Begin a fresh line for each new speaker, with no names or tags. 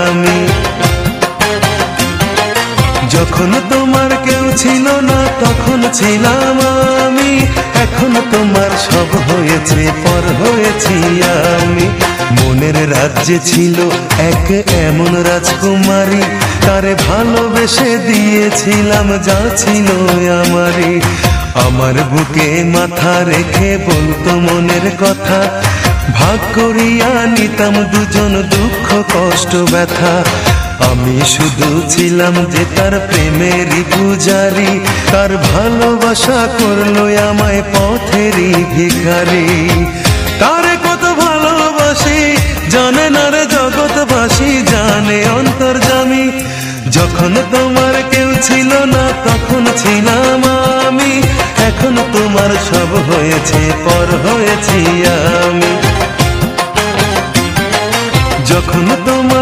আমি। যখন তোমার কেউ ছিল না তখন ছিলাম আমি, এখন তোমার সব হয়েছে পর হয়েছি আমি। মনের রাজ্যে ছিল এক এমন রাজকুমারী, তারে ভালোবেসে দিয়েছিলাম যা ছিল আমারই। আমার বুকে মাথা রেখে বলতো মনের কথা, ভাগ করিয়া নিতাম দুজন দুঃখ কষ্ট ব্যথা। আমি শুধু ছিলাম যে তার প্রেমেরই পূজারি, তার ভালোবাসা করলো আমায় পথেরই ভিখারি। তারে কত ভালোবাসি জানে না রে জগৎবাসী, জানে অন্তর্যামী। যখন তোমার কেউ ছিল না তখন ছিলাম আমি, এখন তোমার সব হয়েছে পর হয়েছি আমি। যখন তোমার